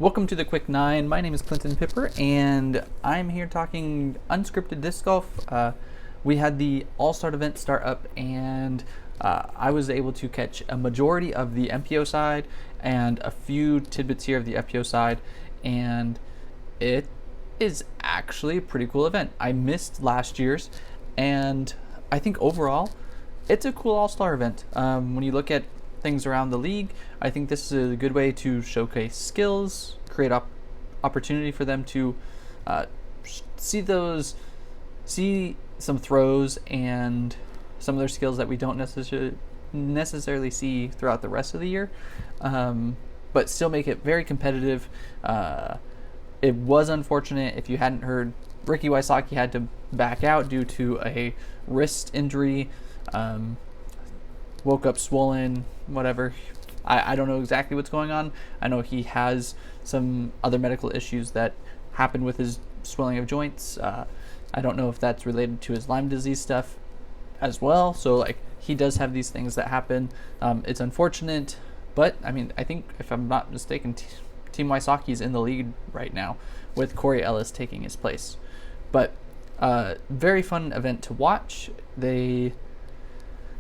Welcome to the Quick Nine. My name is Clinton Pipper, and I'm here talking unscripted disc golf. We had the AllStar event start up, and I was able to catch a majority of the MPO side and a few tidbits here of the FPO side, and it is actually a pretty cool event. I missed last year's, and I think overall, it's a cool All-Star event. When you look at things around the league, I think this is a good way to showcase skills, create opportunity for them to see some throws and some of their skills that we don't necessarily see throughout the rest of the year, but still make it very competitive. It was unfortunate, if you hadn't heard, Ricky Wysocki had to back out due to a wrist injury. Woke up swollen, whatever. I don't know exactly what's going on. I know he has some other medical issues that happen with his swelling of joints. I don't know if that's related to his Lyme disease stuff as well. So he does have these things that happen. It's unfortunate, but I mean, I think if I'm not mistaken, Team Wysocki's in the lead right now with Corey Ellis taking his place. But very fun event to watch.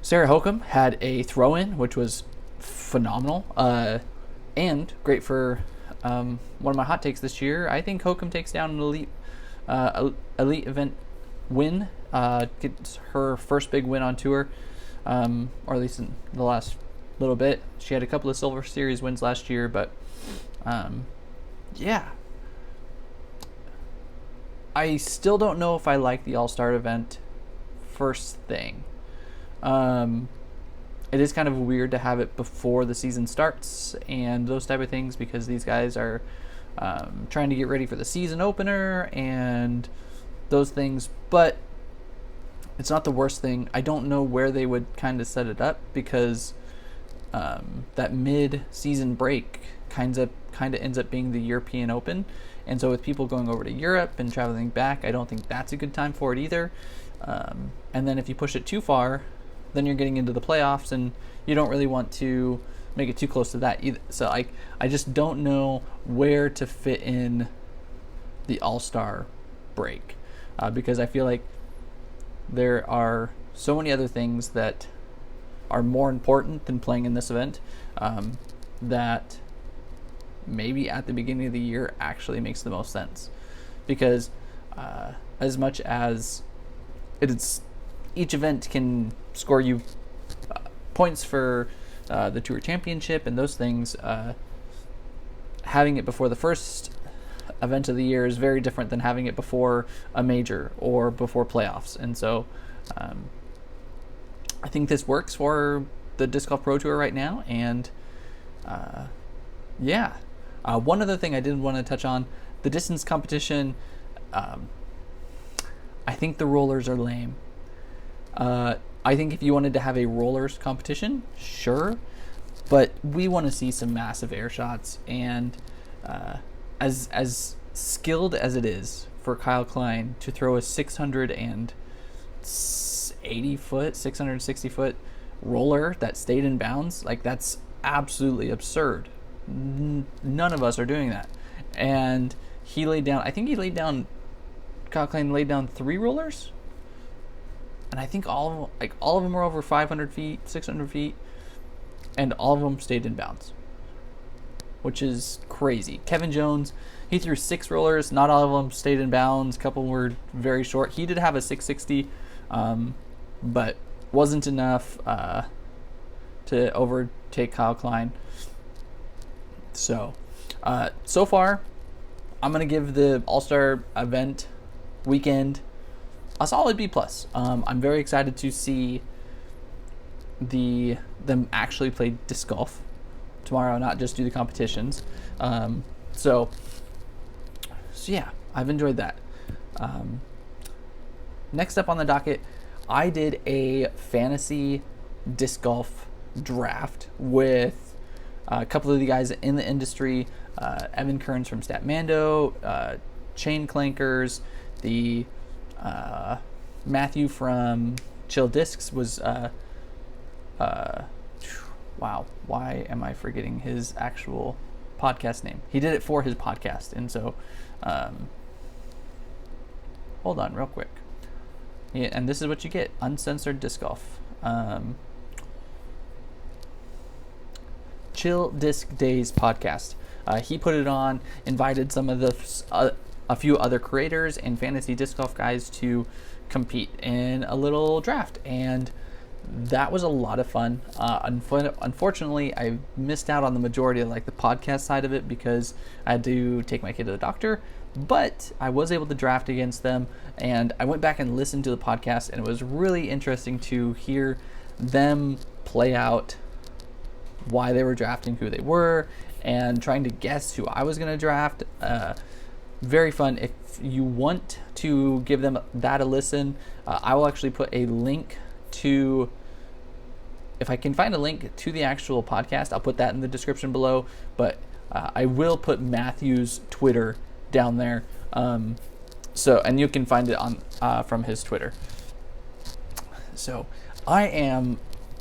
Sarah Hokum had a throw-in, which was phenomenal, and great for one of my hot takes this year. I think Hokum takes down an elite event win, gets her first big win on tour, or at least in the last little bit. She had a couple of Silver Series wins last year, but yeah. I still don't know if I like the All-Star event first thing. It is kind of weird to have it before the season starts and those type of things, because these guys are trying to get ready for the season opener and those things, but it's not the worst thing. I don't know where they would kind of set it up, because that mid-season break kind of ends up being the European Open, and so with people going over to Europe and traveling back, I don't think that's a good time for it either. And then if you push it too far, then you're getting into the playoffs, and you don't really want to make it too close to that either. So I just don't know where to fit in the All-Star break, because I feel like there are so many other things that are more important than playing in this event, that maybe at the beginning of the year actually makes the most sense. Because as much as each event can score you points for the Tour Championship and those things, having it before the first event of the year is very different than having it before a major or before playoffs. And so I think this works for the Disc Golf Pro Tour right now. And one other thing I did want to touch on, the distance competition. I think the rollers are lame. I think if you wanted to have a rollers competition, sure, but we want to see some massive air shots. And as skilled as it is for Kyle Klein to throw a 660 foot roller that stayed in bounds, that's absolutely absurd. None of us are doing that. And Kyle Klein laid down 3 rollers, and I think all of them were over 500 feet, 600 feet, and all of them stayed in bounds, which is crazy. Kevin Jones, he threw 6 rollers. Not all of them stayed in bounds. A couple were very short. He did have a 660, but wasn't enough to overtake Kyle Klein. So far, I'm going to give the All-Star event weekend a solid B+. I'm very excited to see them actually play disc golf tomorrow, not just do the competitions. So yeah, I've enjoyed that. Next up on the docket, I did a fantasy disc golf draft with a couple of the guys in the industry, Evan Kearns from Statmando, Chain Clankers, the Matthew from Chill Discs was wow, why am I forgetting his actual podcast name. He did it for his podcast. And so, hold on real quick. Yeah, and this is what you get: uncensored disc golf. Chill Disc Days podcast. He put it on, invited some of the a few other creators and fantasy disc golf guys to compete in a little draft, and that was a lot of fun. Unfortunately, I missed out on the majority of like the podcast side of it because I had to take my kid to the doctor, but I was able to draft against them, and I went back and listened to the podcast, and it was really interesting to hear them play out why they were drafting who they were and trying to guess who I was going to draft. Very fun. If you want to give them that a listen, I will actually put a link to, if I can find a link to the actual podcast, I'll put that in the description below, but I will put Matthew's Twitter down there. So, and you can find it on from his Twitter. So I am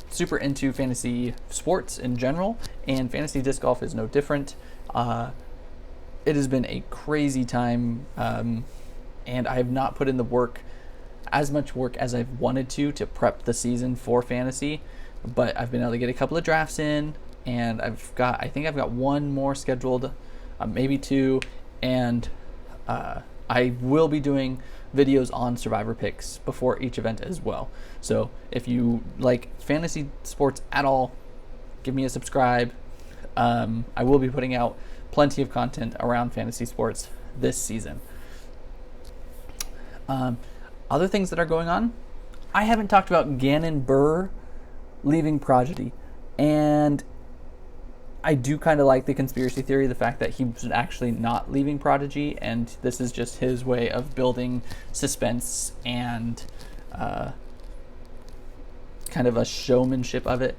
super into fantasy sports in general, and fantasy disc golf is no different. It has been a crazy time, and I have not put in the work, as much work as I've wanted to prep the season for fantasy, but I've been able to get a couple of drafts in, and I think I've got one more scheduled, maybe two, and I will be doing videos on survivor picks before each event as well. So if you like fantasy sports at all, give me a subscribe. I will be putting out plenty of content around fantasy sports this season. Other things that are going on, I haven't talked about Gannon Buhr leaving Prodigy, and I do kind of like the conspiracy theory, the fact that he's actually not leaving Prodigy, and this is just his way of building suspense and kind of a showmanship of it.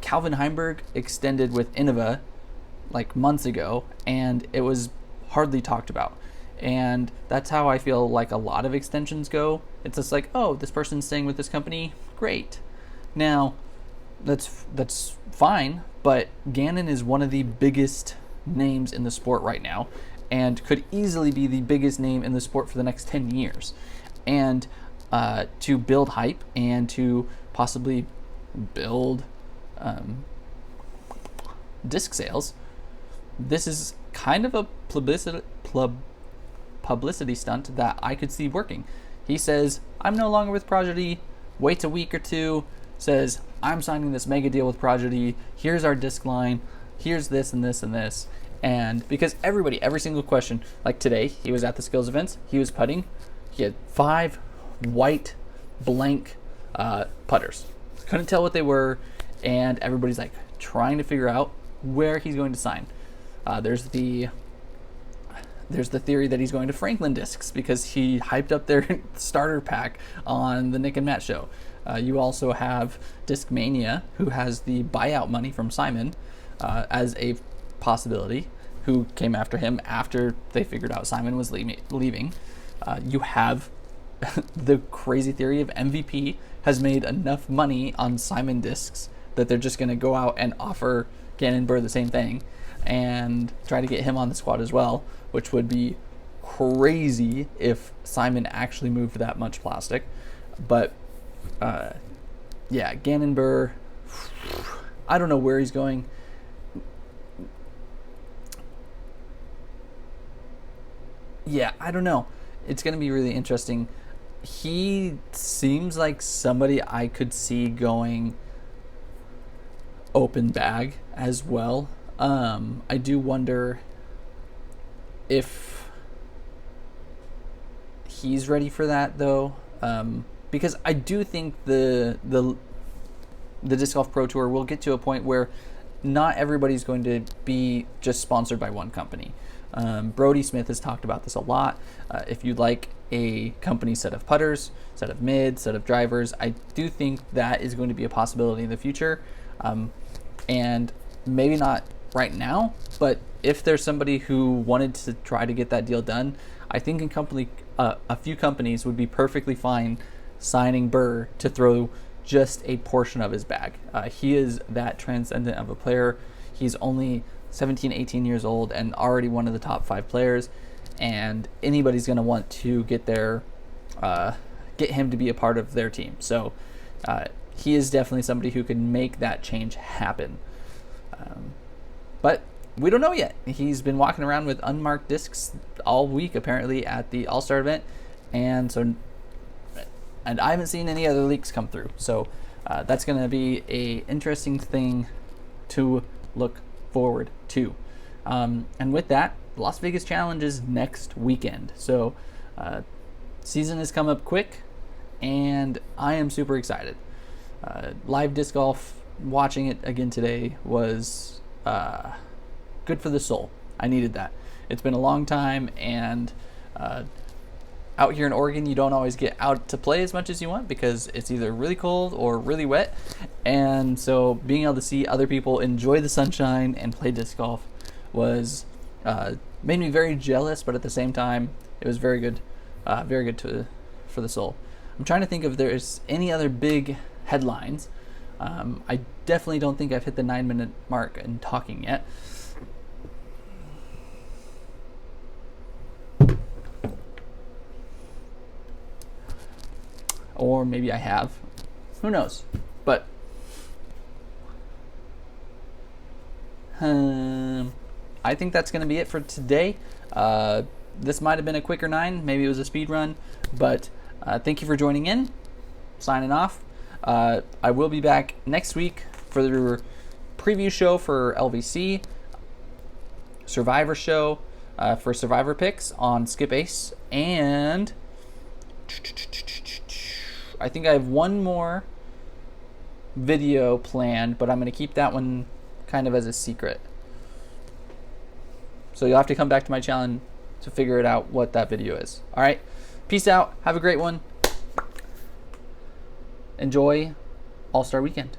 Calvin Heimberg extended with Innova like months ago, and it was hardly talked about. And that's how I feel like a lot of extensions go. It's just like, oh, this person's staying with this company, great. Now, that's fine, but Gannon is one of the biggest names in the sport right now, and could easily be the biggest name in the sport for the next 10 years. And to build hype and to possibly build disc sales, this is kind of a publicity stunt that I could see working. He says, I'm no longer with Prodigy, waits a week or two, says, I'm signing this mega deal with Prodigy, here's our disc line, here's this and this and this. And because every single question, like today, he was at the skills events, he was putting, he had 5 white blank putters. Couldn't tell what they were, and everybody's like trying to figure out where he's going to sign. There's the theory that he's going to Franklin Discs because he hyped up their starter pack on the Nick and Matt show. You also have Discmania, who has the buyout money from Simon as a possibility, who came after him after they figured out Simon was leaving. You have the crazy theory of MVP has made enough money on Simon Discs that they're just going to go out and offer Gannon Buhr the same thing and try to get him on the squad as well, which would be crazy if Simon actually moved that much plastic. But yeah, Gannon Buhr, I don't know where he's going. Yeah, I don't know. It's going to be really interesting. He seems like somebody I could see going open bag as well. I do wonder if he's ready for that though, because I do think the Disc Golf Pro Tour will get to a point where not everybody's going to be just sponsored by one company. Brody Smith has talked about this a lot. If you'd like a company set of putters, set of mids, set of drivers, I do think that is going to be a possibility in the future. And maybe not right now, but if there's somebody who wanted to try to get that deal done, I think a few companies would be perfectly fine signing Buhr to throw just a portion of his bag. He is that transcendent of a player. He's only 17, 18 years old and already one of the top 5 players, and anybody's going to want to get him to be a part of their team. So he is definitely somebody who can make that change happen. But we don't know yet. He's been walking around with unmarked discs all week, apparently, at the All-Star event, and I haven't seen any other leaks come through. So that's going to be a interesting thing to look forward to. And with that, Las Vegas Challenge is next weekend. So season has come up quick, and I am super excited. Live disc golf, watching it again today was good for the soul. I needed that. It's been a long time, and out here in Oregon, you don't always get out to play as much as you want because it's either really cold or really wet. And so being able to see other people enjoy the sunshine and play disc golf was made me very jealous, but at the same time, it was very good for the soul. I'm trying to think if there's any other big headlines. I definitely don't think I've hit the 9-minute mark in talking yet. Or maybe I have. Who knows? But I think that's going to be it for today. This might have been a quicker 9. Maybe it was a speed run. But thank you for joining in. Signing off. I will be back next week for the preview show for LVC, Survivor show for Survivor picks on Skip Ace, and I think I have one more video planned, but I'm going to keep that one kind of as a secret. So you'll have to come back to my channel to figure it out what that video is. All right. Peace out. Have a great one. Enjoy All-Star Weekend.